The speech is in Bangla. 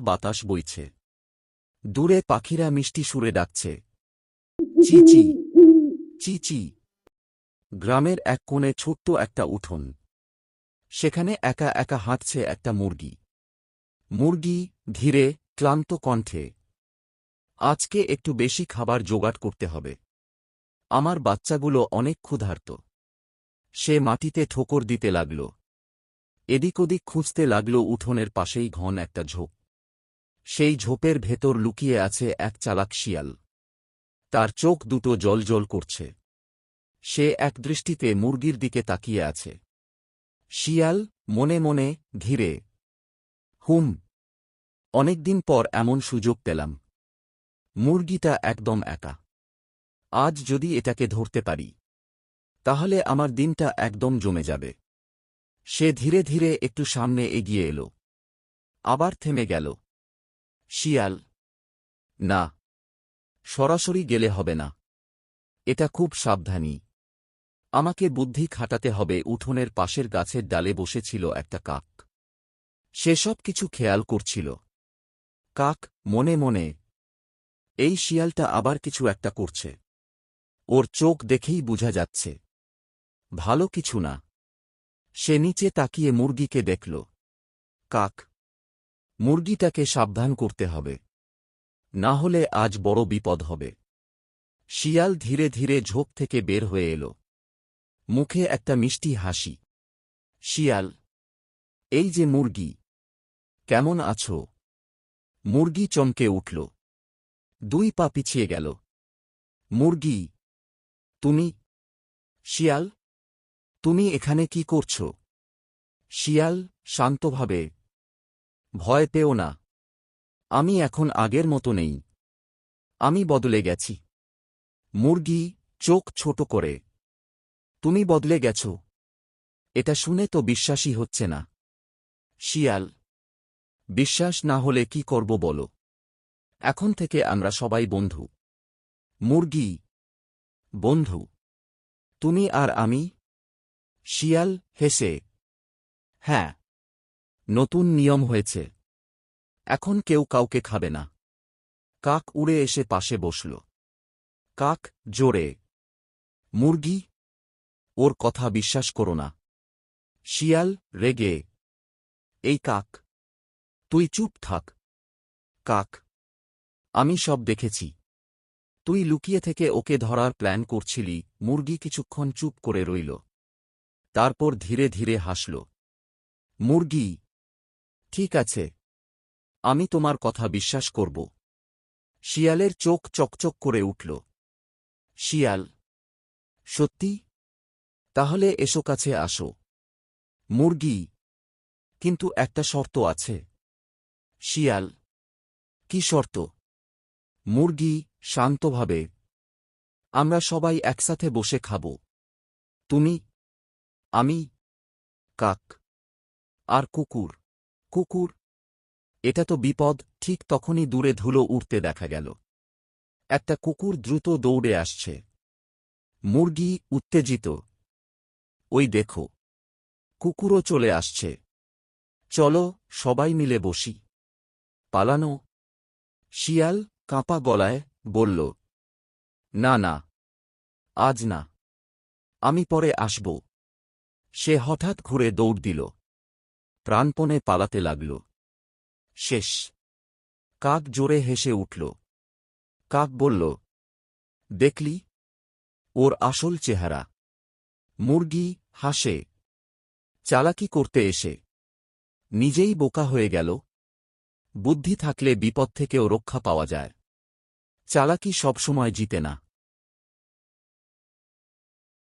বাতাস বইছে। দূরে পাখিরা মিষ্টি সুরে ডাকছে, চিচি চিচি। গ্রামের এক কোণে ছোট্ট একটা উঠোন। সেখানে একা একা হাঁটছে একটা মুরগি। মুরগি ধীরে, ক্লান্ত কণ্ঠে, আজকে একটু বেশি খাবার জোগাড় করতে হবে। আমার বাচ্চাগুলো অনেক ক্ষুধার্ত। সে মাটিতে ঠোকর দিতে লাগল। এদিক ওদিক খুঁজতে লাগল উঠোনের পাশেই ঘন একটা ঝোপ। সেই ঝোপের ভেতর লুকিয়ে আছে এক চালাক শিয়াল। তার চোখ দুটো জ্বলজ্বল করছে। সে একদৃষ্টিতে মুরগির দিকে তাকিয়ে আছে। শিয়াল মনে মনে, ধীরে, অনেকদিন পর এমন সুযোগ পেলাম। মুরগিটা একদম একা। আজ যদি এটাকে ধরতে পারি, তাহলে আমার দিনটা একদম জমে যাবে। সে ধীরে ধীরে একটু সামনে এগিয়ে এলো। আবার থেমে গেল। শিয়াল, না, সরাসরি গেলে হবে না। এটা খুব সাবধানী। আমাকে বুদ্ধি খাটাতে হবে। উঠোনের পাশের গাছের ডালে বসেছিল একটা কাক। সে সব কিছু খেয়াল করছিল। কাক মনে মনে, এই শিয়ালটা আবার কিছু একটা করছে। ওর চোখ দেখেই বোঝা যাচ্ছে ভালো কিছু না। সে নিচে তাকিয়ে মুরগিকে দেখল। কাক, মুরগিটাকে সাবধান করতে হবে, না হলে আজ বড় বিপদ হবে। শিয়াল ধীরে ধীরে ঝোপ থেকে বের হয়ে এল। মুখে একটা মিষ্টি হাসি। শিয়াল, এই যে মুরগি, কেমন আছো? মুরগি চমকে উঠল। দুই পা পিছিয়ে গেল। মুরগি, তুমি? শিয়াল, তুমি এখানে কি করছ? শিয়াল শান্তভাবে, ভয় পেও না। আমি এখন আগের মতো নেই। আমি বদলে গেছি। মুরগি চোখ ছোট করে, তুমি বদলে গেছ? এটা শুনে তো বিশ্বাসই হচ্ছে না। শিয়াল, বিশ্বাস না হলে কি করব বলো? এখন থেকে আমরা সবাই বন্ধু। মুরগি, বন্ধু? তুমি আর আমি? শিয়াল হেসে, হ্যাঁ, নতুন নিয়ম হয়েছে। এখন কেউ কাউকে খাবে না। কাক উড়ে এসে পাশে বসল। কাক জোরে, মুরগি, ওর কথা বিশ্বাস করো না। শিয়াল রেগে, এই কাক, তুই চুপ থাক। কাক, আমি সব দেখেছি। তুই লুকিয়ে থেকে ওকে ধরার প্ল্যান করছিলি। মুরগি কিছুক্ষণ চুপ করে রইল। তারপর ধীরে ধীরে হাসল। মুরগি, ঠিক আছে, আমি তোমার কথা বিশ্বাস করব। শিয়ালের চোখ চকচক করে উঠল। শিয়াল, সত্যি? তাহলে এসো, কাছে আসো। মুরগি, কিন্তু একটা শর্ত আছে। শিয়াল, কি শর্ত? মুরগি শান্তভাবে, আমরা সবাই একসাথে বসে খাব। তুমি, আমি, কাক, আর কুকুর। কুকুর? এটা তো বিপদ। ঠিক তখনই দূরে ধুলো উড়তে দেখা গেল। একটা কুকুর দ্রুত দৌড়ে আসছে। মুরগি উত্তেজিত, ওই দেখো, কুকুরও চলে আসছে। চলো সবাই মিলে বসি। পালানো? শিয়াল কাঁপা গলায় বলল, না না, আজ না, আমি পরে আসব। সে হঠাৎ ঘুরে দৌড় দিল। প্রাণপণে পালাতে লাগল। শেষ। কাক জোরে হেসে উঠল। কাক বলল, দেখলি, ওর আসল চেহারা। মুরগি হাসে, চালাকি করতে এসে নিজেই বোকা হয়ে গেল। বুদ্ধি থাকলে বিপদ থেকেও রক্ষা পাওয়া যায়। চালাকি সবসময় জিতে না।